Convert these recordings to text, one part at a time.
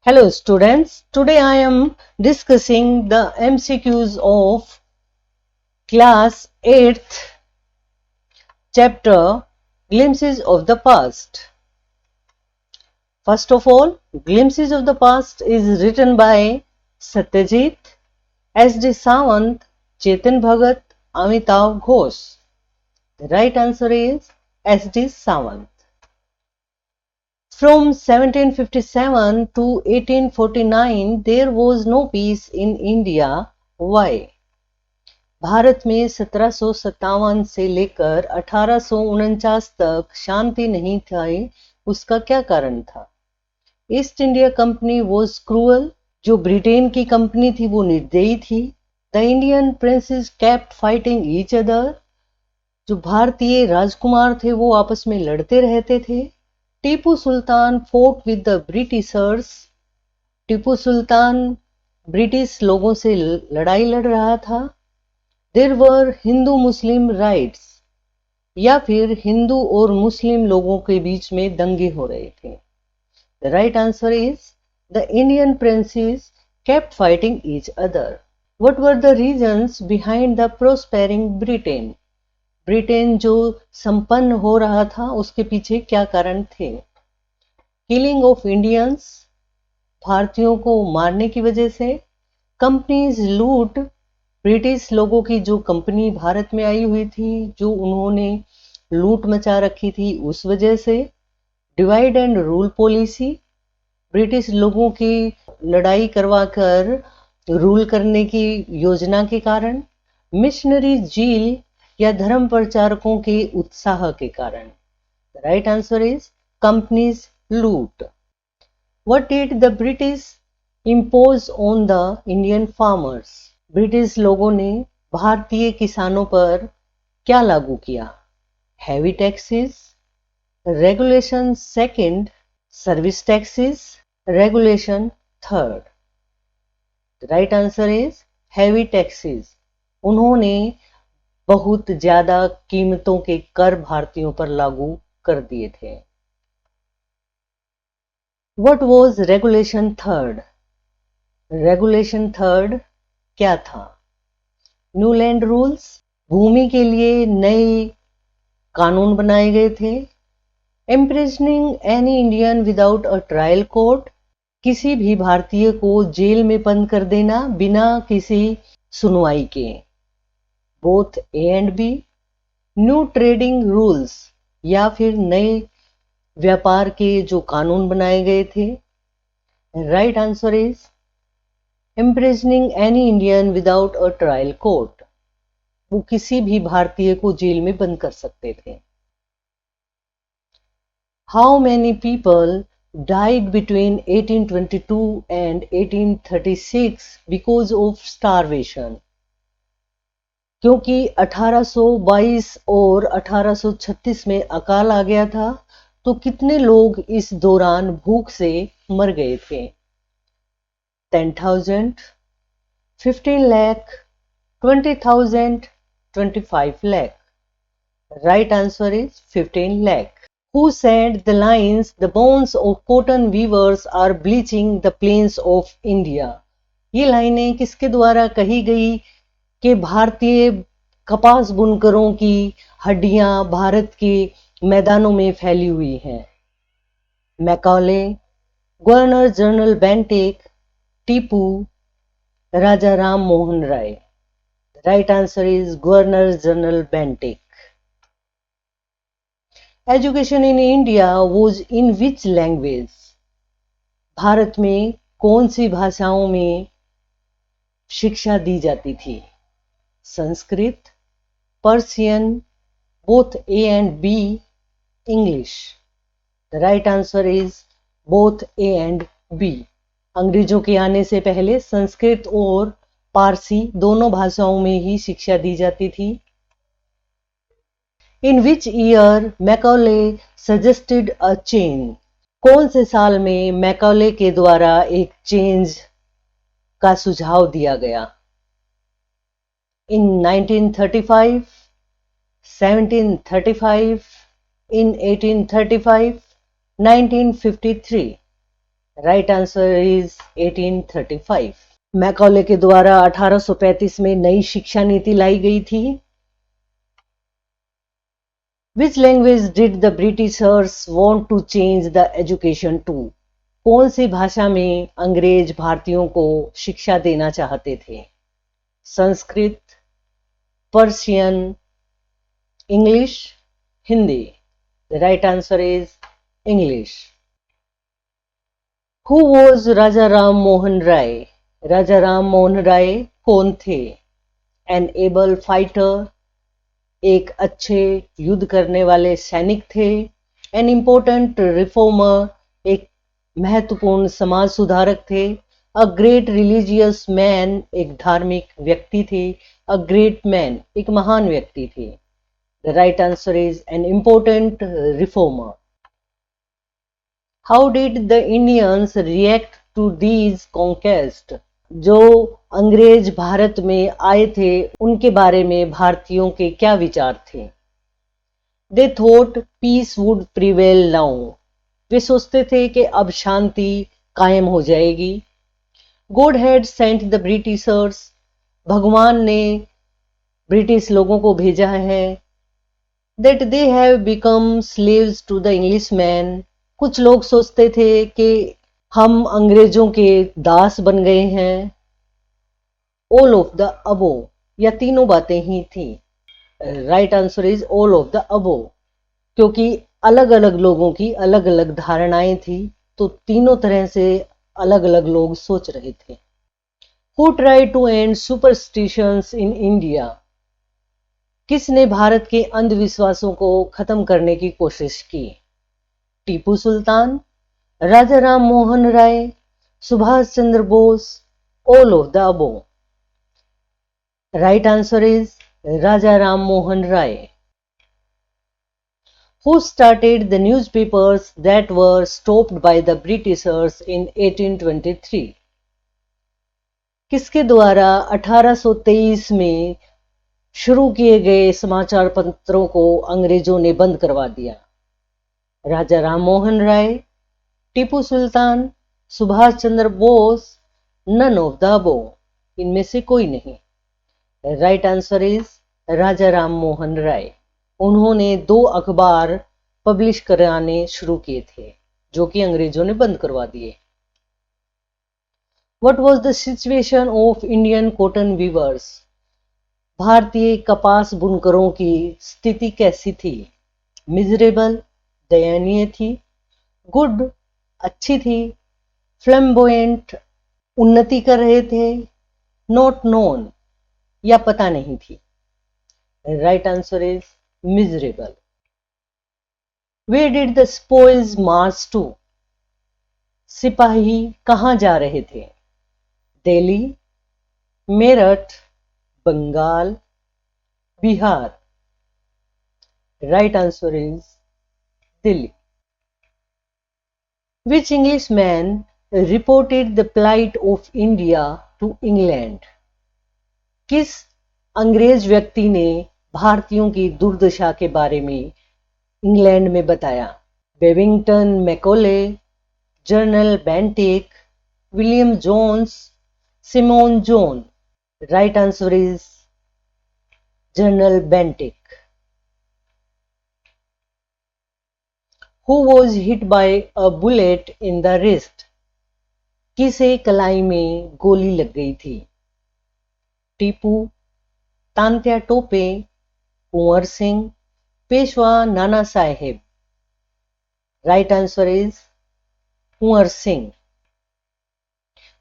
Hello students, today I am discussing the MCQs of class 8th chapter Glimpses of the Past. First of all, Glimpses of the Past is written by Satyajit, S.D. Sawant, Chetan Bhagat, Amitav Ghosh. The right answer is S.D. Sawant. From 1757 to 1849, there was no peace in India. Why? Bharat में 1757 से लेकर 1849 तक शांति नहीं थी, उसका क्या कारण था? East India company was cruel, जो ब्रिटेन की कंपनी थी वो निर्दयी थी. The Indian princes kept fighting each other, जो भारतीय राजकुमार थे वो आपस में लड़ते रहते थे. Tipu Sultan fought with the Britishers, Tipu Sultan British लोगों से लड़ाई लड़ रहा था. There were Hindu Muslim riots, या फिर हिंदू और मुस्लिम लोगों के बीच में दंगे हो रहे थे. The right answer is the Indian princes kept fighting each other. What were the reasons behind the prospering Britain? Britain जो संपन्न हो रहा था उसके पीछे क्या कारण थे? किलिंग ऑफ इंडियंस, भारतीयों को मारने की वजह से. कंपनीज लूट, ब्रिटिश लोगों की जो कंपनी भारत में आई हुई थी जो उन्होंने लूट मचा रखी थी उस वजह से. Divide and rule policy, British लोगों की लड़ाई करवाकर रूल करने की योजना के कारण. मिशनरी जील या धर्म प्रचारकों के उत्साह के कारण. राइट आंसर इज कंपनीज लूट. What did the British impose on the Indian farmers? British लोगों ने भारतीय किसानों पर क्या लागू किया? Heavy taxes, regulation second, service taxes, regulation third. Right answer is heavy taxes. उन्होंने बहुत ज्यादा कीमतों के कर भारतीयों पर लागू कर दिए थे. What was regulation third? Regulation third क्या था? न्यू लैंड रूल्स, भूमि के लिए नए कानून बनाए गए थे. Imprisoning any Indian without a trial court, किसी भी भारतीय को जेल में बंद कर देना बिना किसी सुनवाई के. Both A and B. New trading rules, या फिर नए व्यापार के जो कानून बनाए गए थे. Right answer is imprisoning any Indian without a trial court, वो किसी भी भारतीय को जेल में बंद कर सकते थे. How many people died between 1822 and 1836 because of starvation? क्योंकि 1822 और 1836 में अकाल आ गया था, तो कितने लोग इस दौरान भूख से मर गए थे? 10,000, 15 lakh, 20,000, 25 lakh. Right answer is 15 lakh. Who said the lines, the bones of cotton weavers are bleaching the plains of India? ये लाइनें किसके द्वारा कही गई कि भारतीय कपास बुनकरों की हड्डियां भारत के मैदानों में फैली हुई हैं? Macaulay, governor general Bentinck, Tipu, Raja Ram Mohan Roy. Right answer is governor general Bentinck. Education in India was in which language? भारत में कौन सी भाषाओं में शिक्षा दी जाती थी? Sanskrit, Persian, both A and B, English. The right answer is both A and B. अंग्रेजों के आने से पहले संस्कृत और पारसी दोनों भाषाओं में ही शिक्षा दी जाती थी. In which year Macaulay suggested a change? कौन से साल में मैकॉले के द्वारा एक चेंज का सुझाव दिया गया? इन 1935, 1735, in 1835, 1953. Right answer is 1835। Macaulay के द्वारा 1835 में नई शिक्षा नीति लाई गई थी। Which language did the Britishers want to change the education to? कौन सी भाषा में अंग्रेज भारतीयों को शिक्षा देना चाहते थे? Sanskrit, Persian, English, Hindi. The right answer is English. Who was Raja Ram Mohan Rai? राजा राम मोहन राय कौन थे? An able fighter, एक अच्छे युद्ध करने वाले सैनिक थे। An important reformer, एक महत्वपूर्ण समाज सुधारक थे। A great religious man, एक धार्मिक व्यक्ति थे। A great man, एक महान व्यक्ति थे। The right answer is an important reformer. How did the Indians react to these conquests? जो अंग्रेज भारत में आए थे उनके बारे में भारतीयों के क्या विचार थे? They thought peace would prevail now. वे सोचते थे कि अब शांति कायम हो जाएगी। God had sent the Britishers. भगवान ने ब्रिटिश लोगों को भेजा है। That they have become slaves to the Englishman. कुछ लोग सोचते थे कि हम अंग्रेजों के दास बन गए हैं। All of the above, या तीनों बातें ही थी। Right answer is all of the above, क्योंकि अलग अलग लोगों की अलग अलग धारणाएं थी, तो तीनों तरह से अलग अलग लोग सोच रहे थे। Who tried to end superstitions in India? किसने भारत के अंधविश्वासों को खत्म करने की कोशिश की? Tipu Sultan, Raja Ram Mohan Roy, Subhash Chandra Bose, all of the above. Right answer is Raja Ram Mohan Roy. Who started the newspapers that were stopped by the Britishers in 1823? किसके द्वारा 1823 में शुरू किए गए समाचार पत्रों को अंग्रेजों ने बंद करवा दिया? Raja Ram Mohan Roy, Tipu Sultan, Subhash Chandra Bose, none of the above, इनमें से कोई नहीं। Right answer is Raja Ram Mohan Roy. उन्होंने 2 अखबार पब्लिश कराने शुरू किए थे जो कि अंग्रेजों ने बंद करवा दिए। What was the situation of Indian cotton weavers? भारतीय कपास बुनकरों की स्थिति कैसी थी? मिजरेबल, दयनीय थी। गुड, अच्छी थी। फ्लैम्बोयेंट, उन्नति कर रहे थे। नॉट नोन, या पता नहीं थी। Right answer is miserable. Where did the spoils march to? सिपाही कहाँ जा रहे थे? Delhi, Meerut, Bengal, Bihar. Right answer is Delhi. Which Englishman reported the plight of India to England? किस अंग्रेज व्यक्ति ने भारतीयों की दुर्दशा के बारे में इंग्लैंड में बताया? Babington Macaulay, general Bentinck, William Jones, Simon John. Right answer is general Bentinck. Who was hit by a bullet in the wrist? किसे कलाई में गोली लग गई थी? टीपू, तांत्या टोपे, कुंवर Singh, Peshwa Nana Saheb. Right answer is Kunwar Singh.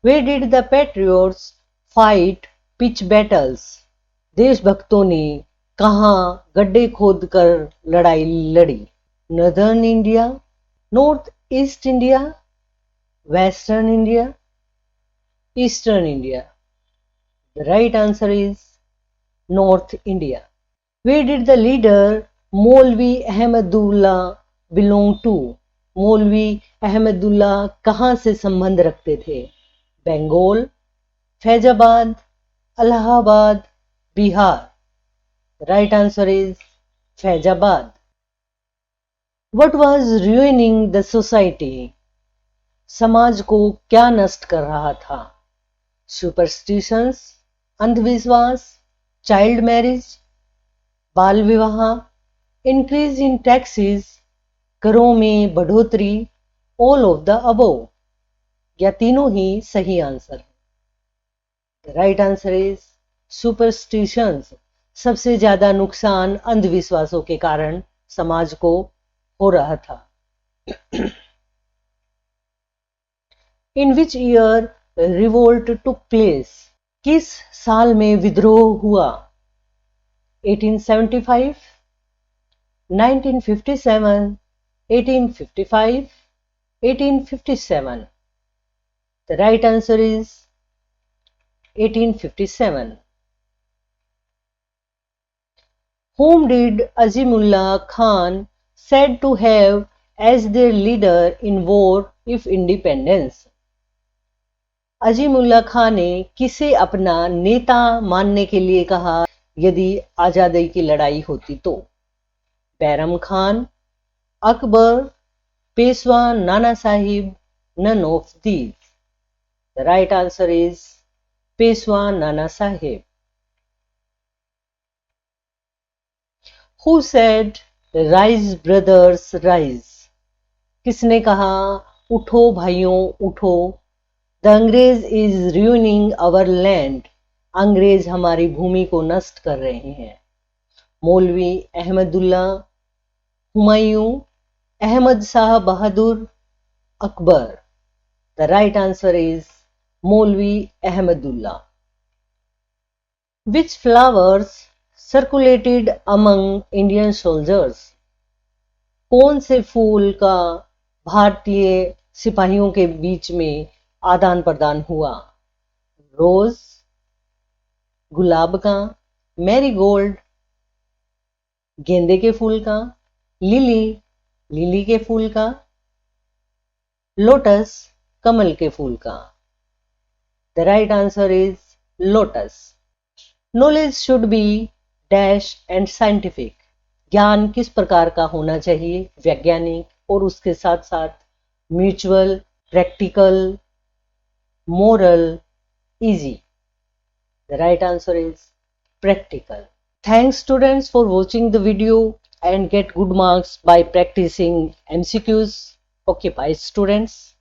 Where did the patriots fight pitch battles? देशभक्तों ने कहां गड्ढे खोद कर लड़ाई लड़ी? Northern India, north east India, western India, eastern India. The right answer is North India. Where did the leader Maulvi Ahmadullah belong to? मौलवी अहमदुल्ला कहाँ से संबंध रखते थे? Bengal, Faizabad, Allahabad, Bihar. Right answer is Faizabad. What was ruining the society? समाज को क्या नष्ट कर रहा था? सुपरस्टिशंस, अंधविश्वास, चाइल्ड मैरिज, बाल विवाह, इंक्रीज इन टैक्सेस, करों में बढ़ोतरी, ऑल ऑफ द अबोव, या तीनों ही सही आंसर है? The right answer is superstitions. सबसे ज्यादा नुकसान अंधविश्वासों के कारण समाज को हो रहा था। In which year revolt took place? किस साल में विद्रोह हुआ? 1875, 1957, 1855, 1857. The right answer is 1857. Whom did Azimullah Khan said to have as their leader in war if independence? Azimullah खां ने किसे अपना नेता मानने के लिए कहा यदि आजादी की लड़ाई होती तो? Bairam Khan, Akbar, Peshwa Nana Sahib, none of these. The right answer is Peshwa Nana Sahib. Who said rise brothers rise? किसने कहा उठो भाइयों उठो? The अंग्रेज is ruining our land. अंग्रेज हमारी भूमि को नष्ट कर रहे हैं. मौलवी अहमदुल्ला, हुमायूं, अहमद शाह बहादुर, Akbar. The right answer is मौलवी Ahmadullah. Which flowers circulated among Indian soldiers? कौन से फूल का भारतीय सिपाहियों के बीच में आदान प्रदान हुआ? रोज, गुलाब का, मैरीगोल्ड, गेंदे के फूल का, लिली, लिली के फूल का, लोटस, कमल के फूल का. The right answer is lotus. Knowledge should be dash and scientific. ज्ञान किस प्रकार का होना चाहिए? वैज्ञानिक और उसके साथ साथ mutual, practical, moral, easy. The right answer is practical. Thanks students for watching the video and get good marks by practicing MCQs. Okay, bye students.